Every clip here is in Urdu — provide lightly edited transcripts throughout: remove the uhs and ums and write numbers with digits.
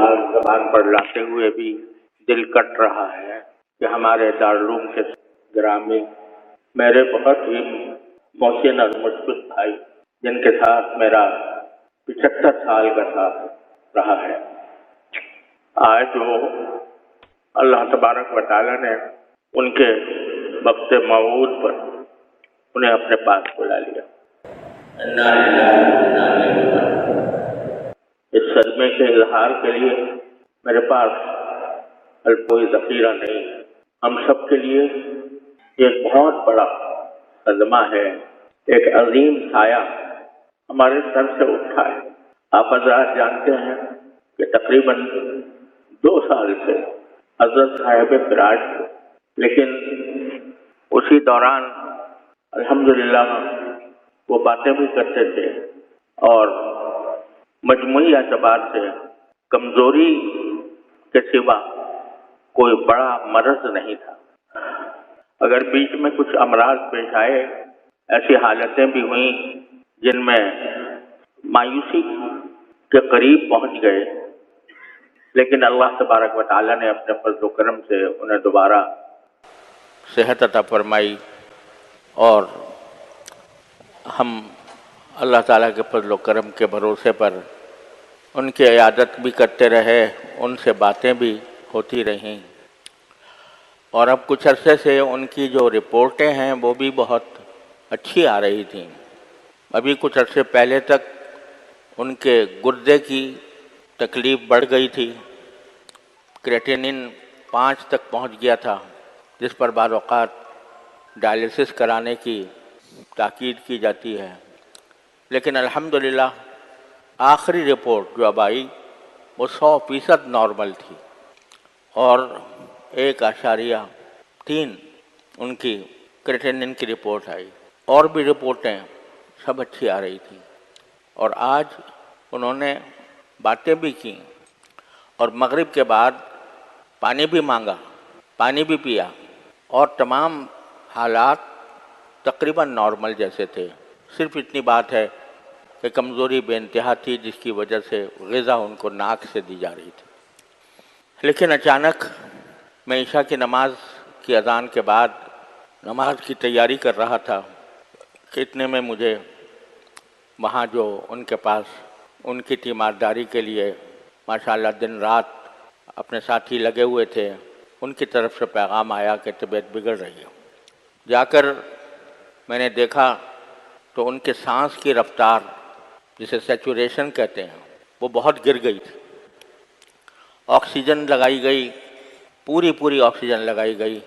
الحال زبان پر لاتے ہوئے بھی دل کٹ رہا ہے کہ ہمارے دارالعلوم کے گرامی میرے بہت ہی محسن اور مشفق بھائی، جن کے ساتھ میرا 75 سال کا ساتھ رہا ہے، آج وہ اللہ تبارک و تعالیٰ نے ان کے وقت موعود پر انہیں اپنے پاس بلا لیا۔ اس صدمے کے اظہار کے لیے میرے پاس کوئی ذخیرہ نہیں ہے۔ ہم سب کے لیے ایک بہت بڑا صدمہ ہے، ایک عظیم سایہ ہمارے سر سے اٹھا ہے۔ آپ حضرات جانتے ہیں کہ تقریباً 2 سال سے حضرت صاحب فراج تھے، لیکن اسی دوران الحمدللہ وہ باتیں بھی کرتے تھے اور مجموعی اعتبار سے کمزوری کے سوا کوئی بڑا مرض نہیں تھا۔ اگر بیچ میں کچھ امراض پیش آئے، ایسی حالتیں بھی ہوئیں جن میں مایوسی کے قریب پہنچ گئے، لیکن اللہ تبارک و تعالیٰ نے اپنے فضل و کرم سے انہیں دوبارہ صحت عطا فرمائی، اور ہم اللہ تعالیٰ کے فضل و کرم کے بھروسے پر ان کی عیادت بھی کرتے رہے، ان سے باتیں بھی ہوتی رہیں، اور اب کچھ عرصے سے ان کی جو رپورٹیں ہیں وہ بھی بہت اچھی آ رہی تھیں۔ ابھی کچھ عرصے پہلے تک ان کے گردے کی تکلیف بڑھ گئی تھی، کریٹینن 5 تک پہنچ گیا تھا، جس پر بعض اوقات ڈائلیسس کرانے کی تاکید کی جاتی ہے، لیکن الحمدللہ آخری رپورٹ جو اب آئی وہ 100% نارمل تھی، اور 1.3 ان کی کریٹینن کی رپورٹ آئی، اور بھی رپورٹیں سب اچھی آ رہی تھیں۔ اور آج انہوں نے باتیں بھی کیں، اور مغرب کے بعد پانی بھی مانگا، پانی بھی پیا، اور تمام حالات تقریباً نارمل جیسے تھے۔ صرف اتنی بات ہے کہ کمزوری بے انتہا تھی، جس کی وجہ سے غذا ان کو ناک سے دی جا رہی تھی۔ لیکن اچانک میں عشاء کی نماز کی اذان کے بعد نماز کی تیاری کر رہا تھا کہ اتنے میں مجھے وہاں جو ان کے پاس ان کی تیمارداری کے لیے ماشاءاللہ دن رات اپنے ساتھی لگے ہوئے تھے، ان کی طرف سے پیغام آیا کہ طبیعت بگڑ رہی ہے۔ جا کر میں نے دیکھا تو ان کے سانس کی رفتار، جسے سیچوریشن کہتے ہیں، وہ بہت گر گئی تھی۔ آکسیجن لگائی گئی، پوری آکسیجن لگائی گئی،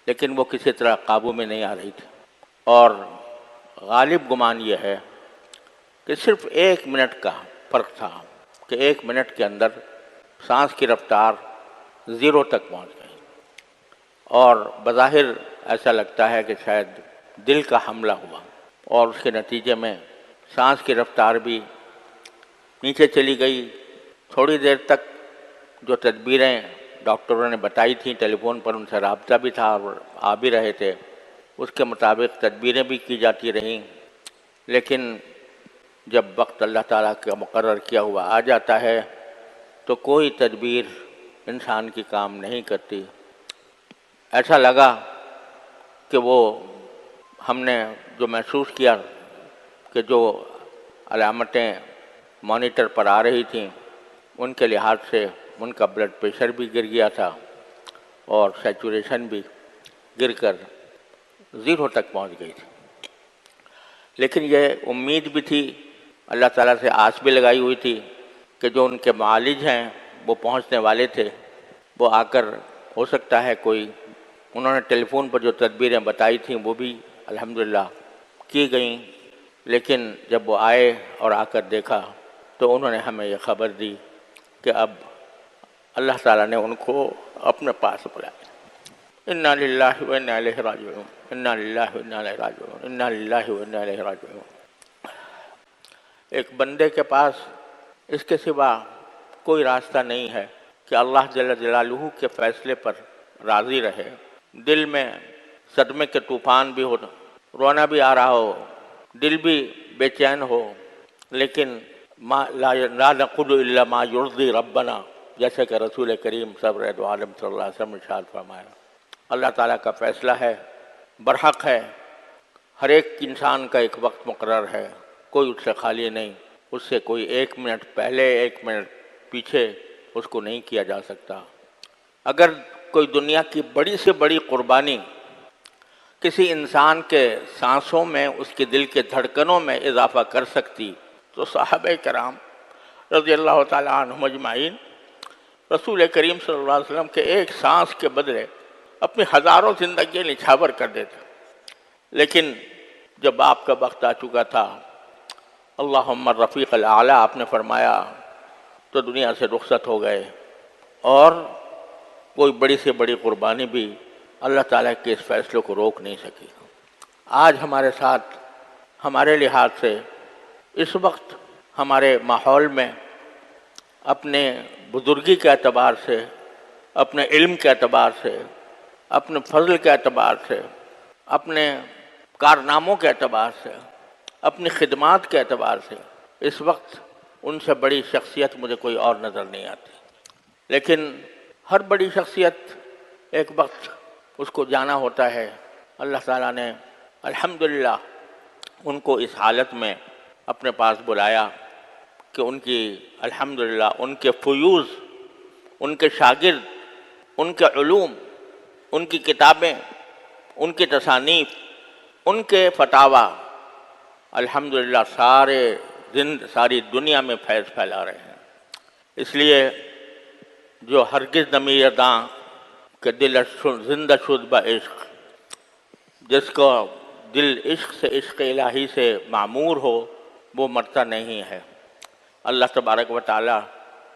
لیکن وہ کسی طرح قابو میں نہیں آ رہی تھی، اور غالب گمان یہ ہے کہ صرف 1 منٹ کا فرق تھا کہ 1 منٹ کے اندر سانس کی رفتار 0 تک پہنچ گئی، اور بظاہر ایسا لگتا ہے کہ شاید دل کا حملہ ہوا، اور اس کے نتیجے میں سانس کی رفتار بھی نیچے چلی گئی۔ تھوڑی دیر تک جو تدبیریں ڈاکٹروں نے بتائی تھیں، ٹیلی فون پر ان سے رابطہ بھی تھا اور آ بھی رہے تھے، اس کے مطابق تدبیریں بھی کی جاتی رہیں، لیکن جب وقت اللہ تعالیٰ کا مقرر کیا ہوا آ جاتا ہے تو کوئی تدبیر انسان کی کام نہیں کرتی۔ ایسا لگا کہ وہ ہم نے جو محسوس کیا کہ جو علامتیں مانیٹر پر آ رہی تھیں ان کے لحاظ سے ان کا بلڈ پریشر بھی گر گیا تھا، اور سیچوریشن بھی گر کر 0 تک پہنچ گئی تھی۔ لیکن یہ امید بھی تھی، اللہ تعالیٰ سے آس بھی لگائی ہوئی تھی کہ جو ان کے معالج ہیں وہ پہنچنے والے تھے، وہ آ کر ہو سکتا ہے کوئی، انہوں نے ٹیلی فون پر جو تدبیریں بتائی تھیں وہ بھی الحمدللہ کی گئیں، لیکن جب وہ آئے اور آ کر دیکھا تو انہوں نے ہمیں یہ خبر دی کہ اب اللہ تعالیٰ نے ان کو اپنے پاس بلایا۔ انا للہ و انا الیہ راجعون، انا للہ و انا الیہ راجعون، انا للہ و انا الیہ راجعون۔ ایک بندے کے پاس اس کے سوا کوئی راستہ نہیں ہے کہ اللہ جل جلالہ کے فیصلے پر راضی رہے۔ دل میں صدمے کے طوفان بھی ہو، رونا بھی آ رہا ہو، دل بھی بے چین ہو، لیکن لا نقول الا ما یرضی ربنا، جیسے کہ رسول کریم سرور دو عالم صلی اللہ علیہ وسلم نے ارشاد فرمایا، اللہ تعالیٰ کا فیصلہ ہے، برحق ہے، ہر ایک انسان کا ایک وقت مقرر ہے، کوئی اس سے خالی نہیں، اس سے کوئی 1 منٹ پہلے 1 منٹ پیچھے اس کو نہیں کیا جا سکتا۔ اگر کوئی دنیا کی بڑی سے بڑی قربانی کسی انسان کے سانسوں میں، اس کے دل کے دھڑکنوں میں اضافہ کر سکتی تو صحابہ کرام رضی اللہ تعالیٰ عنہم اجمعین رسول کریم صلی اللہ علیہ وسلم کے ایک سانس کے بدلے اپنی ہزاروں زندگیاں نچھاور کر دیتے۔ لیکن جب آپ کا وقت آ چکا تھا، اللہم الرفیق الاعلیٰ آپ نے فرمایا، تو دنیا سے رخصت ہو گئے، اور کوئی بڑی سے بڑی قربانی بھی اللہ تعالیٰ کے اس فیصلے کو روک نہیں سکی۔ آج ہمارے ساتھ ہمارے لحاظ سے اس وقت ہمارے ماحول میں اپنے بزرگی کے اعتبار سے، اپنے علم کے اعتبار سے، اپنے فضل کے اعتبار سے، اپنے کارناموں کے اعتبار سے، اپنی خدمات کے اعتبار سے اس وقت ان سے بڑی شخصیت مجھے کوئی اور نظر نہیں آتی۔ لیکن ہر بڑی شخصیت ایک وقت اس کو جانا ہوتا ہے۔ اللہ تعالیٰ نے الحمدللہ ان کو اس حالت میں اپنے پاس بلایا کہ ان کی الحمدللہ ان کے فیوض، ان کے شاگرد، ان کے علوم، ان کی کتابیں، ان کی تصانیف، ان کے فتاوی الحمدللہ ساری دنیا میں فیض پھیلا رہے ہیں۔ اس لیے جو ہرگز نمی داں کہ دل زندہ شد با عشق، جس کو دل عشق سے، عشق الہی سے معمور ہو، وہ مرتا نہیں ہے۔ اللہ تبارک و تعالیٰ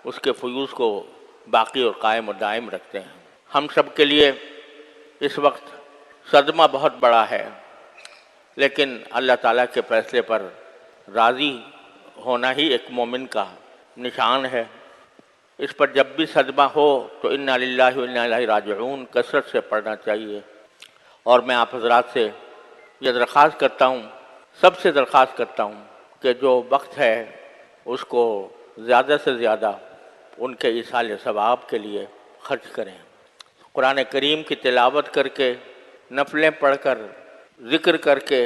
اس کے فیوض کو باقی اور قائم و دائم رکھتے ہیں۔ ہم سب کے لیے اس وقت صدمہ بہت بڑا ہے، لیکن اللہ تعالیٰ کے فیصلے پر راضی ہونا ہی ایک مومن کا نشان ہے۔ اس پر جب بھی صدمہ ہو تو انا للہ و انا الیہ راجعون کثرت سے پڑھنا چاہیے۔ اور میں آپ حضرات سے یہ درخواست کرتا ہوں، سب سے درخواست کرتا ہوں کہ جو وقت ہے اس کو زیادہ سے زیادہ ان کے ایصال ثواب کے لیے خرچ کریں۔ قرآن کریم کی تلاوت کر کے، نفلیں پڑھ کر، ذکر کر کے،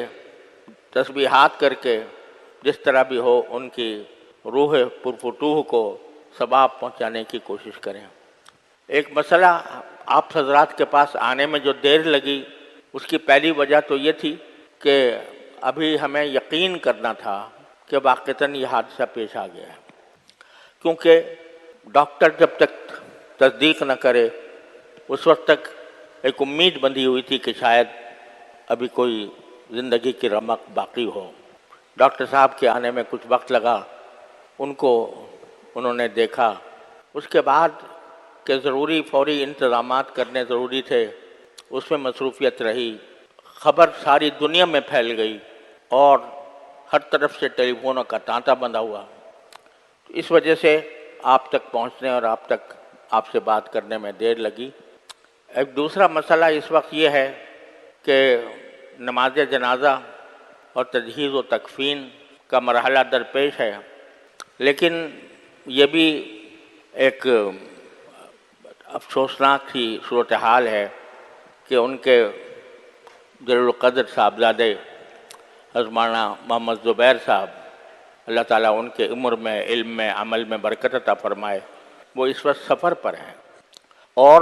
تسبیحات کر کے، جس طرح بھی ہو ان کی روح پرفتوح کو ثواب پہنچانے کی کوشش کریں۔ ایک مسئلہ آپ حضرات کے پاس آنے میں جو دیر لگی، اس کی پہلی وجہ تو یہ تھی کہ ابھی ہمیں یقین کرنا تھا کہ واقعتاً یہ حادثہ پیش آ گیا ہے، کیونکہ ڈاکٹر جب تک تصدیق نہ کرے اس وقت تک ایک امید بندھی ہوئی تھی کہ شاید ابھی کوئی زندگی کی رمق باقی ہو۔ ڈاکٹر صاحب کے آنے میں کچھ وقت لگا، ان کو انہوں نے دیکھا، اس کے بعد کہ ضروری فوری انتظامات کرنے ضروری تھے، اس میں مصروفیت رہی، خبر ساری دنیا میں پھیل گئی اور ہر طرف سے ٹیلی فونوں کا تانتا بندھا ہوا۔ اس وجہ سے آپ تک پہنچنے اور آپ سے بات کرنے میں دیر لگی۔ ایک دوسرا مسئلہ اس وقت یہ ہے کہ نماز جنازہ اور تجہیز و تکفین کا مرحلہ درپیش ہے، لیکن یہ بھی ایک افسوسناک سی صورتحال ہے کہ ان کے جلیل القدر صاحبزادے حضرت مولانا محمد زبیر صاحب، اللہ تعالیٰ ان کے عمر میں، علم میں، عمل میں برکت عطا فرمائے، وہ اس وقت سفر پر ہیں، اور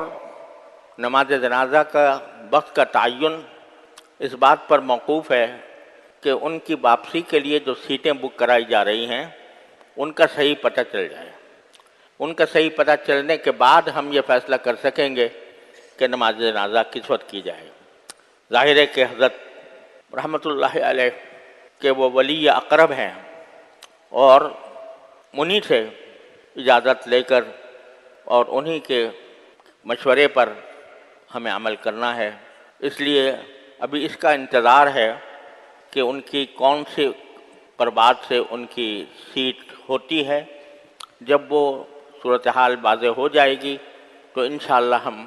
نماز جنازہ کا وقت کا تعین اس بات پر موقوف ہے کہ ان کی واپسی کے لیے جو سیٹیں بک کرائی جا رہی ہیں ان کا صحیح پتہ چل جائے۔ ان کا صحیح پتہ چلنے کے بعد ہم یہ فیصلہ کر سکیں گے کہ نماز جنازہ کس وقت کی جائے۔ ظاہر ہے کہ حضرت رحمۃ اللہ علیہ کہ وہ ولی اقرب ہیں، اور انہی سے اجازت لے کر اور انہی کے مشورے پر ہمیں عمل کرنا ہے۔ اس لیے ابھی اس کا انتظار ہے کہ ان کی کون سی پربات سے ان کی سیٹ ہوتی ہے۔ جب وہ صورتحال واضح ہو جائے گی تو انشاءاللہ ہم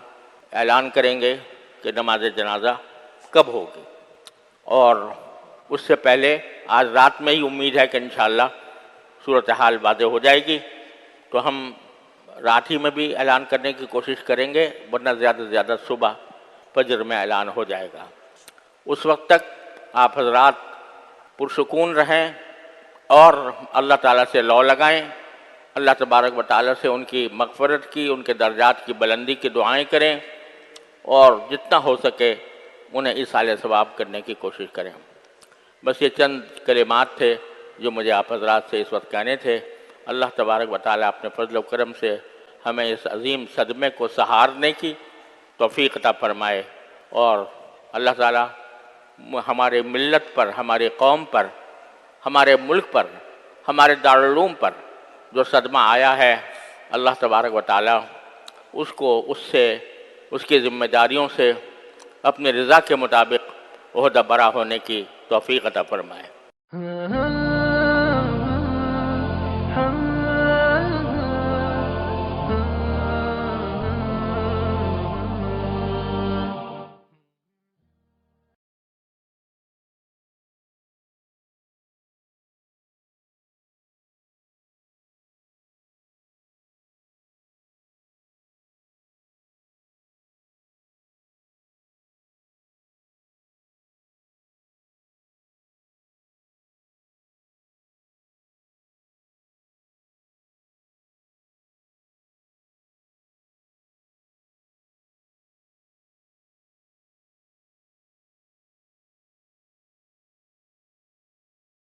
اعلان کریں گے کہ نماز جنازہ کب ہوگی، اور اس سے پہلے آج رات میں ہی امید ہے کہ انشاءاللہ صورتحال واضح ہو جائے گی تو ہم رات ہی میں بھی اعلان کرنے کی کوشش کریں گے، ورنہ زیادہ سے زیادہ صبح فجر میں اعلان ہو جائے گا۔ اس وقت تک آپ حضرات پرسکون رہیں اور اللہ تعالیٰ سے لو لگائیں، اللہ تبارک و تعالیٰ سے ان کی مغفرت کی، ان کے درجات کی بلندی کی دعائیں کریں، اور جتنا ہو سکے انہیں ایصال ثواب کرنے کی کوشش کریں۔ بس یہ چند کلمات تھے جو مجھے آپ حضرات سے اس وقت کہنے تھے۔ اللہ تبارک و تعالیٰ اپنے فضل و کرم سے ہمیں اس عظیم صدمے کو سہارنے کی توفیق عطا فرمائے، اور اللہ تعالیٰ ہمارے ملت پر، ہماری قوم پر، ہمارے ملک پر، ہمارے دارالعلوم پر جو صدمہ آیا ہے، اللہ تبارک و تعالیٰ اس کو اس کی ذمہ داریوں سے اپنی رضا کے مطابق عہدہ برا ہونے کی توفیق عطا فرمائے۔